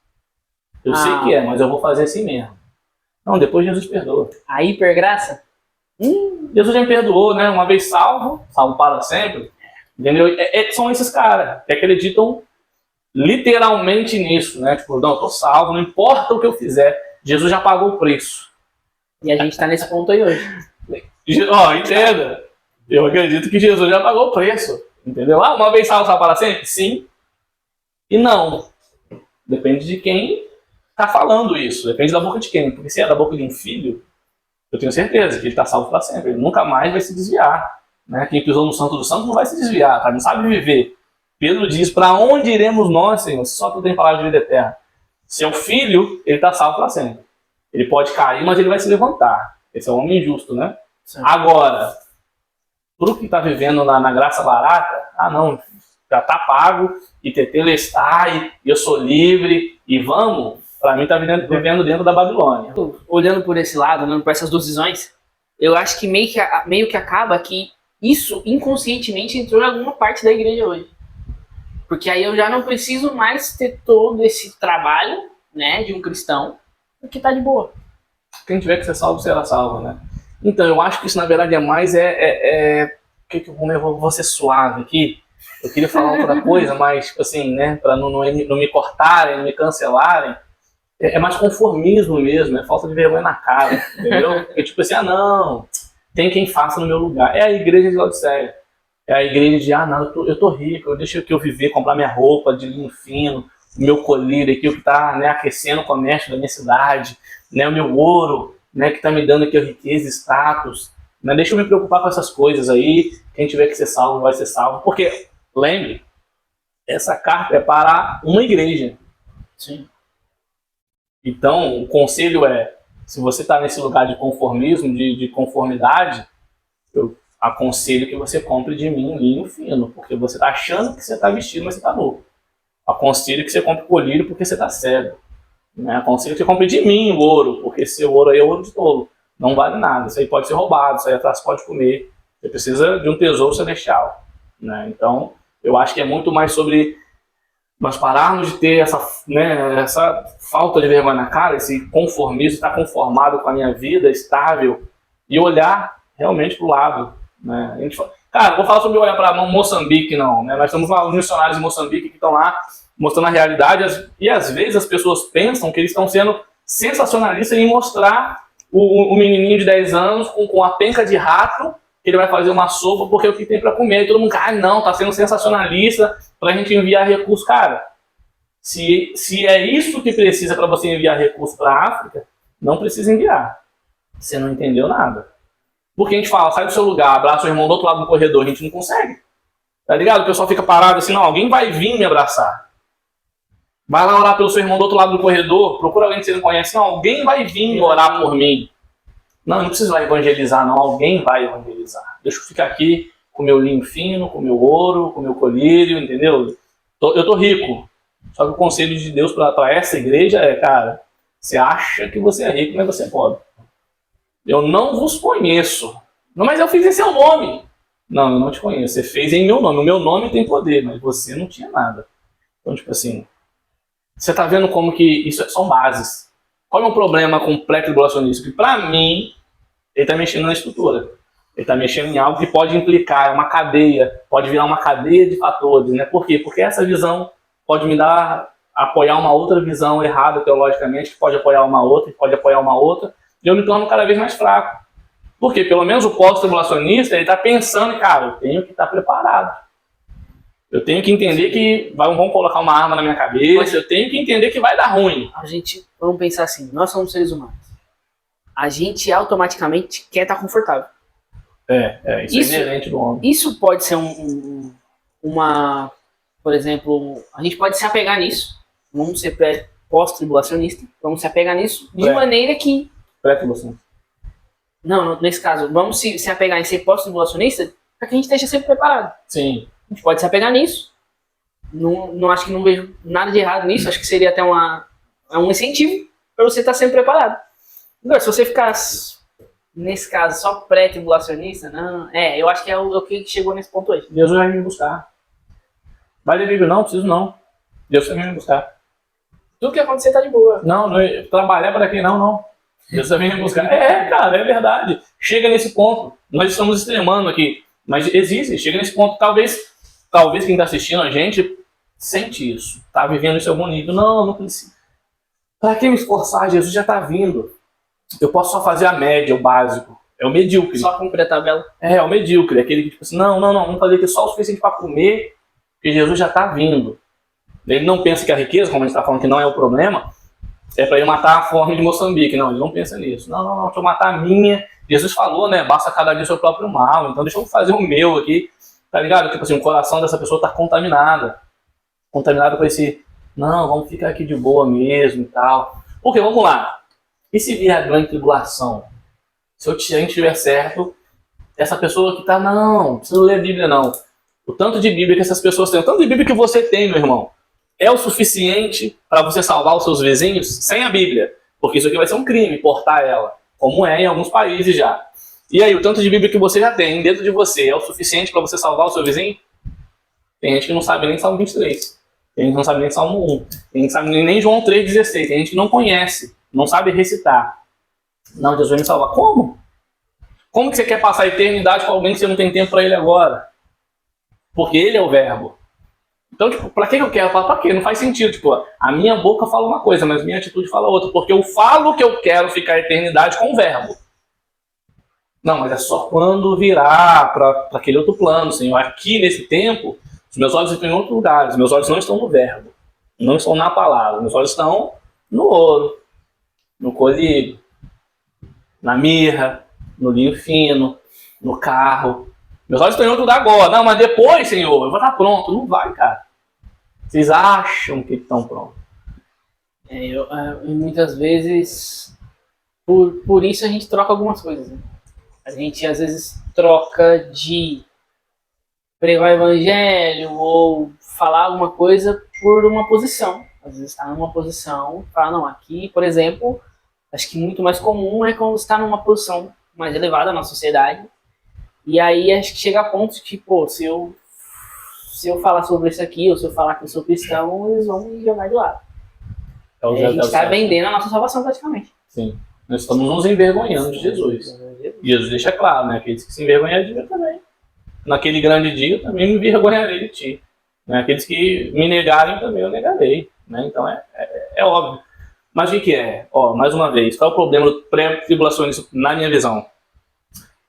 Eu sei que é, mas eu vou fazer assim mesmo. Não, depois Jesus perdoa. A hipergraça? Jesus já me perdoou, né? Uma vez salvo para sempre. Entendeu? São esses caras que acreditam literalmente nisso, né? Tipo, não, eu tô salvo, não importa o que eu fizer, Jesus já pagou o preço. E a gente tá nesse ponto aí hoje. Ó, entenda. Eu acredito que Jesus já pagou o preço. Entendeu? Ah, uma vez salvo para sempre? Sim. E não. Depende de quem tá falando isso. Depende da boca de quem. Porque se é da boca de um filho, eu tenho certeza que ele tá salvo para sempre. Ele nunca mais vai se desviar. Né? Quem pisou no Santo dos Santos não vai se desviar, tá? Não sabe viver. Pedro diz, para onde iremos nós, Senhor? Só tu tem palavra de vida eterna. Seu filho, ele tá salvo para sempre. Ele pode cair, mas ele vai se levantar. Esse é o homem justo, né? Sim. Agora, pro que tá vivendo na graça barata, não, já tá pago, e tetelestai, e eu sou livre, e vamos, para mim tá vivendo dentro da Babilônia. Olhando por esse lado, olhando por essas duas visões, eu acho que meio que acaba que isso inconscientemente entrou em alguma parte da igreja hoje. Porque aí eu já não preciso mais ter todo esse trabalho, né, de um cristão, porque tá de boa. Quem tiver que ser salvo, será salvo, né? Então, eu acho que isso, na verdade, é mais... eu vou ser suave aqui. Eu queria falar outra coisa, mas, tipo assim, né? Pra não me cortarem, não me cancelarem. É mais conformismo mesmo, é falta de vergonha na cara, entendeu? Porque, tipo assim, não, tem quem faça no meu lugar. É a igreja de Laodiceia. É a igreja de, não, eu tô rico, deixa eu viver, comprar minha roupa de linho fino, o meu colírio aqui, o que tá, né, aquecendo o comércio da minha cidade, né, o meu ouro, né, que está me dando aqui a riqueza e status. Né, deixa eu me preocupar com essas coisas aí. Quem tiver que ser salvo vai ser salvo. Porque, lembre, essa carta é para uma igreja. Sim. Então, o conselho é, se você está nesse lugar de conformismo, de conformidade, eu aconselho que você compre de mim um linho fino, porque você está achando que você está vestido, mas você está novo. Aconselho que você compre colírio porque você está cego. Né? Aconselho que você compre de mim o ouro, porque esse ouro aí é ouro de tolo. Não vale nada. Isso aí pode ser roubado, isso aí atrás pode comer. Você precisa de um tesouro celestial. Né? Então, eu acho que é muito mais sobre nós pararmos de ter essa falta de vergonha na cara, esse conformismo, estar conformado com a minha vida estável e olhar realmente para o lado. Né? A gente fala, cara, não vou falar sobre olhar para Moçambique, não. Né? Nós temos lá os missionários em Moçambique que estão lá mostrando a realidade, e às vezes as pessoas pensam que eles estão sendo sensacionalistas em mostrar o menininho de 10 anos com a penca de rato, que ele vai fazer uma sopa porque é o que tem para comer. E todo mundo, não, tá sendo sensacionalista para a gente enviar recursos. Cara, se é isso que precisa para você enviar recursos para a África, não precisa enviar. Você não entendeu nada. Porque a gente fala, sai do seu lugar, abraça o irmão do outro lado do corredor, a gente não consegue. Tá ligado? O pessoal fica parado assim, não, alguém vai vir me abraçar. Vai lá orar pelo seu irmão do outro lado do corredor, procura alguém que você não conhece. Não, alguém vai vir orar por mim. Não preciso lá evangelizar, não. Alguém vai evangelizar. Deixa eu ficar aqui com meu linho fino, com meu ouro, com meu colírio, entendeu? Eu tô rico. Só que o conselho de Deus para essa igreja é, cara, você acha que você é rico, mas você é pobre. Eu não vos conheço. Não, mas eu fiz em seu nome. Não, eu não te conheço. Você fez em meu nome. O meu nome tem poder, mas você não tinha nada. Então, tipo assim... Você está vendo como que isso são bases. Qual é o problema com o pré-tribulacionista? Que para mim, ele está mexendo na estrutura. Ele está mexendo em algo que pode implicar uma cadeia, pode virar uma cadeia de fatores. Né? Por quê? Porque essa visão pode me apoiar uma outra visão errada teologicamente, que pode apoiar uma outra, que pode apoiar uma outra, e eu me torno cada vez mais fraco. Porque pelo menos o pós-tribulacionista, ele está pensando, cara, eu tenho que estar preparado. Eu tenho que entender que vão colocar uma arma na minha cabeça, eu tenho que entender que vai dar ruim. Vamos pensar assim, nós somos seres humanos. A gente automaticamente quer estar confortável. Isso é inerente do homem. Isso pode ser por exemplo, a gente pode se apegar nisso. Vamos ser pós-tribulacionista, vamos se apegar nisso de maneira que... Pré-tribulacionista. Não, nesse caso, vamos se apegar em ser pós-tribulacionista para que a gente esteja sempre preparado. Sim. A gente pode se apegar nisso. Não acho que não vejo nada de errado nisso. Acho que seria até um incentivo para você estar sempre preparado. Agora, se você ficar, nesse caso, só pré-tribulacionista, eu acho que é o que chegou nesse ponto hoje. Deus vai me buscar. Vai ler Bíblia? Não, preciso não. Deus vai me buscar. Tudo que acontecer tá de boa. Não, trabalhar para quem não. Deus vai me buscar. Cara, é verdade. Chega nesse ponto. Nós estamos extremando aqui. Mas existe, chega nesse ponto. Talvez quem está assistindo a gente sente isso, tá vivendo isso em algum nível. Não, não precisa. Para que me esforçar? Jesus já está vindo. Eu posso só fazer a média, o básico. É o medíocre. Só cumprir a tabela. É o medíocre. Aquele que tipo assim, não, vamos fazer aqui só o suficiente para comer, porque Jesus já está vindo. Ele não pensa que a riqueza, como a gente está falando que não é o problema, é para ele matar a fome de Moçambique. Não, ele não pensa nisso. Não, deixa eu matar a minha. Jesus falou, né? Basta cada dia o seu próprio mal. Então deixa eu fazer o meu aqui. Tá ligado? Tipo assim, o coração dessa pessoa está contaminado. Contaminado com esse, não, vamos ficar aqui de boa mesmo e tal. Porque, vamos lá. E se vier a grande tribulação? Se a gente estiver certo, essa pessoa que tá, não precisa ler a Bíblia não. O tanto de Bíblia que essas pessoas têm, o tanto de Bíblia que você tem, meu irmão, é o suficiente para você salvar os seus vizinhos sem a Bíblia. Porque isso aqui vai ser um crime, portar ela, como é em alguns países já. E aí, o tanto de Bíblia que você já tem dentro de você é o suficiente para você salvar o seu vizinho? Tem gente que não sabe nem Salmo 23. Tem gente que não sabe nem Salmo 1. Tem gente que não sabe nem João 3,16. Tem gente que não conhece, não sabe recitar. Não, Jesus vai me salvar. Como? Como que você quer passar a eternidade com alguém que você não tem tempo para ele agora? Porque ele é o verbo. Então, tipo, pra que eu quero? Pra quê? Não faz sentido. Tipo, a minha boca fala uma coisa, mas a minha atitude fala outra. Porque eu falo que eu quero ficar a eternidade com o verbo. Não, mas é só quando virar para aquele outro plano, Senhor. Aqui, nesse tempo, os meus olhos estão em outro lugar. Os meus olhos não estão no verbo. Não estão na palavra. Meus olhos estão no ouro, no colírio, na mirra, no linho fino, no carro. Meus olhos estão em outro lugar agora. Não, mas depois, Senhor, eu vou estar pronto. Não vai, cara. Vocês acham que estão prontos. Muitas vezes, por isso a gente troca algumas coisas, né? A gente às vezes troca de pregar o evangelho ou falar alguma coisa por uma posição. Às vezes está numa posição, fala, não, aqui, por exemplo, acho que muito mais comum é quando está numa posição mais elevada na sociedade. E aí acho que chega a ponto de que, pô, se eu falar sobre isso aqui, ou se eu falar que eu sou cristão, eles vão me jogar de lado. A gente está vendendo a nossa salvação praticamente. Sim. Nós estamos nos envergonhando de Jesus. Jesus deixa claro, né? Aqueles que se envergonharem de mim também. Naquele grande dia eu também me envergonharei de ti. Né? Aqueles que me negarem também eu negarei. Né? Então é óbvio. Mas o que é? Ó, mais uma vez, qual é o problema do pré-tribulacionismo na minha visão?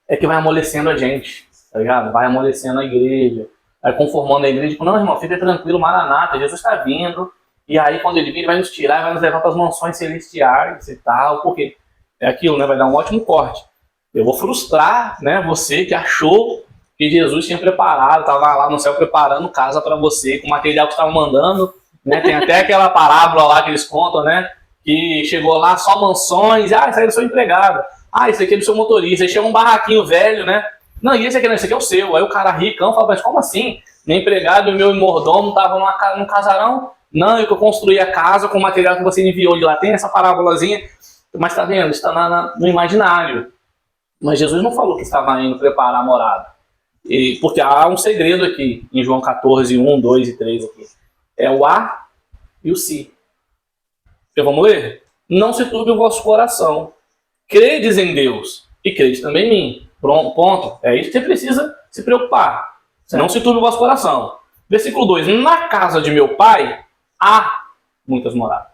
É que vai amolecendo a gente, tá ligado? Vai amolecendo a igreja, vai conformando a igreja. Tipo, não, irmão, fica tranquilo, Maranata, Jesus está vindo. E aí, quando ele vir, ele vai nos tirar, vai nos levar para as mansões celestiais e tal. Por quê? É aquilo, né? Vai dar um ótimo corte. Eu vou frustrar, né, você que achou que Jesus tinha preparado, estava lá no céu preparando casa para você, com o material que estava mandando. Né? Tem até aquela parábola lá que eles contam, né? Que chegou lá só mansões, isso aí é do seu empregado. Isso aqui é do seu motorista. Aí chega um barraquinho velho, né? Não, e esse aqui não, esse aqui é o seu. Aí o cara ricão fala, mas como assim? Meu empregado e o meu mordomo estavam num casarão? Não, eu que eu construí a casa com o material que você enviou de lá. Tem essa parábolazinha, mas tá vendo? Está no imaginário. Mas Jesus não falou que estava indo preparar a morada. Porque há um segredo aqui, em João 14, 1, 2 e 3 aqui. É o a e o si. Então vamos ler? Não se turbe o vosso coração. Credes em Deus e credes também em mim. Pronto, ponto. É isso que você precisa se preocupar. Não se turbe o vosso coração. Versículo 2. Na casa de meu pai há muitas moradas.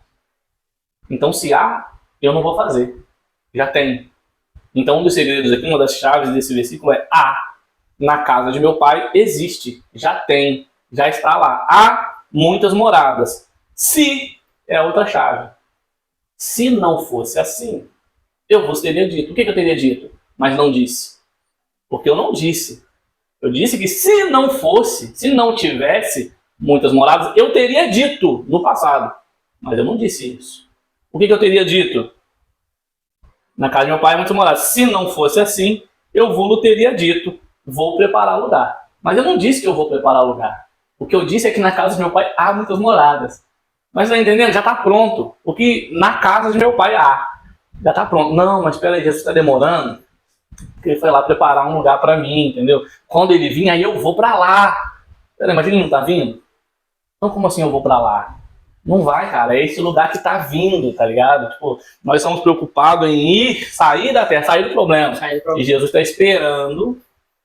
Então se há, eu não vou fazer. Já tem. Então um dos segredos aqui, uma das chaves desse versículo é há. Na casa de meu pai existe. Já tem. Já está lá. Há muitas moradas. Se é outra chave. Se não fosse assim, eu vos teria dito. O que eu teria dito? Mas não disse. Porque eu não disse. Eu disse que se não fosse, se não tivesse muitas moradas, eu teria dito no passado. Mas eu não disse isso. O que eu teria dito? Na casa de meu pai há muitas moradas. Se não fosse assim, eu vou teria dito. Vou preparar lugar. Mas eu não disse que eu vou preparar lugar. O que eu disse é que na casa de meu pai há muitas moradas. Mas tá entendendo? Já está pronto. O que na casa de meu pai há. Já está pronto. Não, mas espera aí, Jesus está demorando. Porque ele foi lá preparar um lugar para mim, entendeu? Quando ele vir, aí eu vou para lá. Pera aí, mas ele não está vindo? Então como assim eu vou para lá? Não vai, cara. É esse lugar que está vindo, tá ligado? Tipo, nós estamos preocupados em sair da terra, sair do problema. E Jesus está esperando,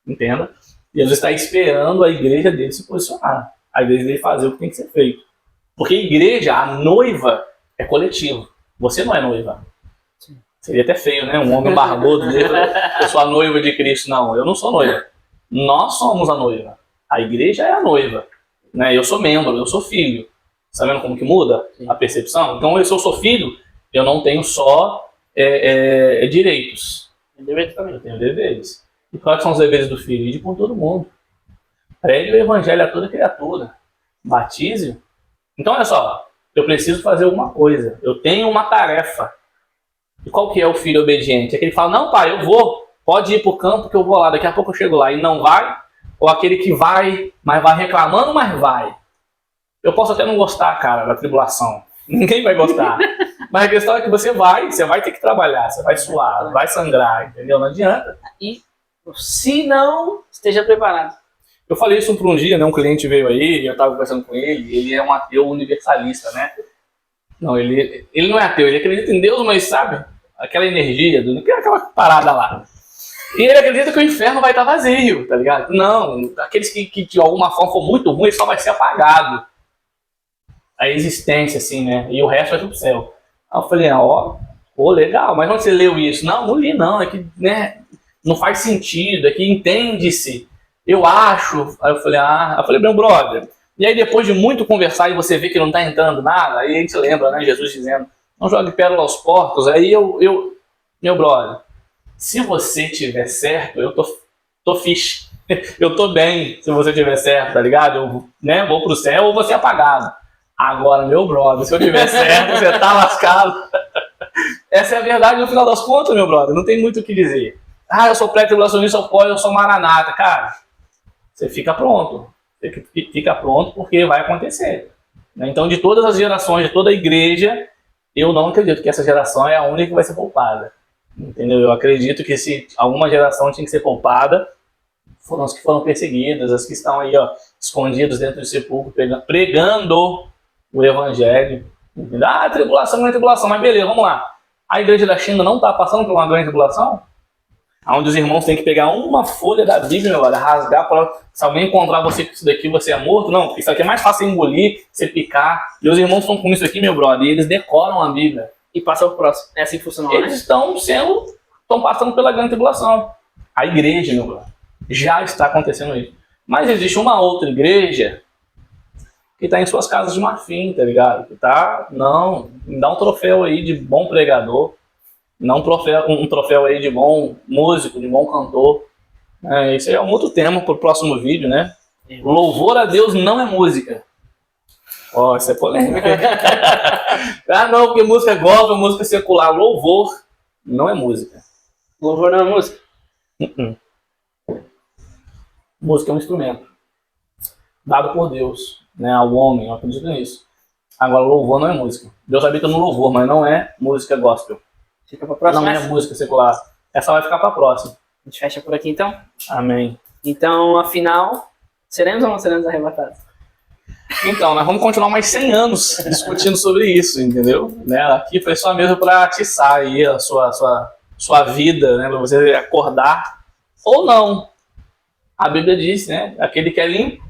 entenda? Jesus está esperando a igreja dele se posicionar. a igreja deve fazer o que tem que ser feito. Porque a igreja, a noiva, é coletivo. Você não é noiva. Seria até feio, né? Um homem barbudo, eu sou a noiva de Cristo. Não, eu não sou noiva. Nós somos a noiva. A igreja é a noiva. Né? Eu sou membro, eu sou filho. Tá vendo como que muda a percepção? Então, se eu sou filho, eu não tenho só direitos. Tem dever também. Eu tenho deveres. E quais são os deveres do filho? Ir com todo mundo. Pregue o evangelho a toda criatura. Batize. Então, olha só. Eu preciso fazer alguma coisa. Eu tenho uma tarefa. E qual que é o filho obediente? Aquele que fala, não pai, eu vou. Pode ir pro campo que eu vou lá. Daqui a pouco eu chego lá e não vai. Ou aquele que vai, mas vai reclamando, mas vai. Eu posso até não gostar, cara, da tribulação. Ninguém vai gostar. Mas a questão é que você vai ter que trabalhar, você vai suar, vai sangrar, entendeu? Não adianta. E se não, esteja preparado. Eu falei isso por um dia, né? Um cliente veio aí, eu estava conversando com ele é um ateu universalista, né? Não, ele não é ateu, ele acredita em Deus, mas sabe? Aquela energia, aquela parada lá. E ele acredita que o inferno vai estar vazio, tá ligado? Não, aqueles que de alguma forma for muito ruim, só vai ser apagado. A existência, assim, né? E o resto vai pro céu. Aí eu falei, legal, mas onde você leu isso? Não li não, é que, né, não faz sentido, é que entende-se. Eu acho. Aí eu falei, meu brother. E aí depois de muito conversar e você vê que não tá entrando nada, aí a gente lembra, né, Jesus dizendo, não jogue pérola aos porcos. Aí meu brother, se você tiver certo, eu tô fixe. Eu tô bem se você tiver certo, tá ligado? Eu, né, vou pro céu ou vou ser apagado. Agora, meu brother, se eu tiver certo, você tá lascado. Essa é a verdade no final das contas, meu brother. Não tem muito o que dizer. Eu sou pré-tribulacionista, eu sou maranata. Cara, você fica pronto. Fica pronto porque vai acontecer. Então, de todas as gerações, de toda a igreja, eu não acredito que essa geração é a única que vai ser poupada. Entendeu? Eu acredito que se alguma geração tinha que ser poupada, foram as que foram perseguidas, as que estão aí, escondidos dentro do sepulcro, pregando o evangelho. Tribulação não é tribulação, mas beleza, vamos lá. A igreja da China não está passando por uma grande tribulação? Onde os irmãos têm que pegar uma folha da Bíblia, rasgar, para se alguém encontrar você com isso daqui, você é morto? Não, isso aqui é mais fácil engolir, você picar. E os irmãos estão com isso aqui, meu brother, e eles decoram a Bíblia. E passam pro próximo. É assim que funciona, eles estão passando pela grande tribulação. A igreja, meu brother, já está acontecendo isso. Mas existe uma outra igreja que está em suas casas de marfim, tá ligado? Que tá, não, me dá um troféu aí de bom pregador, não um troféu aí de bom músico, de bom cantor. Isso aí é um outro tema para o próximo vídeo, né? Louvor a Deus não é música. Isso é polêmica. Não, porque música gospel, música secular. Louvor não é música. Louvor não é música? Música é um instrumento dado por Deus, né, ao homem, eu acredito nisso. Agora, louvor não é música. Deus habita no louvor, mas não é música gospel. Fica pra próxima. Não é música secular. Essa vai ficar pra próxima. A gente fecha por aqui, então? Amém. Então, afinal, seremos ou não seremos arrebatados? Então, nós vamos continuar mais 100 anos discutindo sobre isso, entendeu? Né? Aqui foi só mesmo para atiçar aí a sua vida, né? Para você acordar ou não. A Bíblia diz, né? Aquele que é limpo,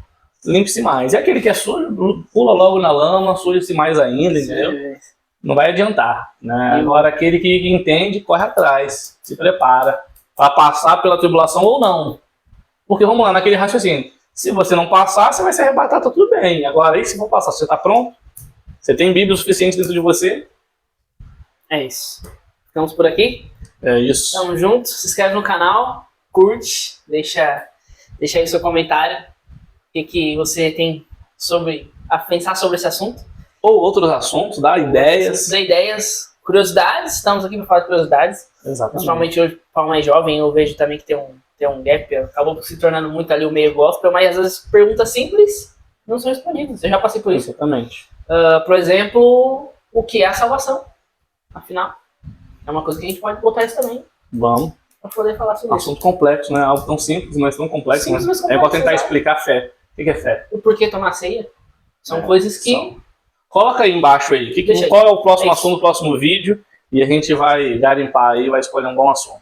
limpe-se mais. E aquele que é sujo, pula logo na lama, suje-se mais ainda, entendeu? Não vai adiantar, né? Agora, aquele que entende, corre atrás, se prepara para passar pela tribulação ou não. Porque, vamos lá, naquele raciocínio. Se você não passar, você vai se arrebatar, tá tudo bem. Agora, e se for passar, você tá pronto? Você tem Bíblia o suficiente dentro de você? É isso. Ficamos por aqui? É isso. Tamo junto. Se inscreve no canal, curte, deixa aí seu comentário. O que você tem a pensar sobre esse assunto. Ou outros assuntos, dá ideias. Curiosidades. Estamos aqui para falar de curiosidades. Exatamente. Principalmente hoje, para o mais jovem, eu vejo também que tem um gap, acabou se tornando muito ali o meio gospel, mas às vezes perguntas simples não são respondidas. Eu já passei por isso. Exatamente. Por exemplo, o que é a salvação? Afinal, é uma coisa que a gente pode botar isso também. Vamos. Para poder falar sobre isso. Assunto complexo, né? Algo tão simples, mas tão complexo. Simples, mas complexo, é igual tentar explicar fé. O que é fé? O porquê tomar ceia? São coisas que... Coloca aí embaixo aí. Qual é o próximo assunto do próximo vídeo? E a gente vai garimpar aí, vai escolher um bom assunto.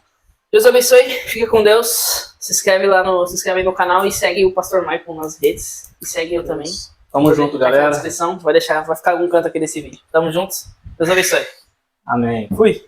Deus abençoe, fica com Deus. Se inscreve aí no canal e segue o Pastor Michael nas redes. E segue eu também. Tamo junto, galera. Na descrição, vai ficar algum canto aqui desse vídeo. Tamo juntos. Deus abençoe. Amém. Fui.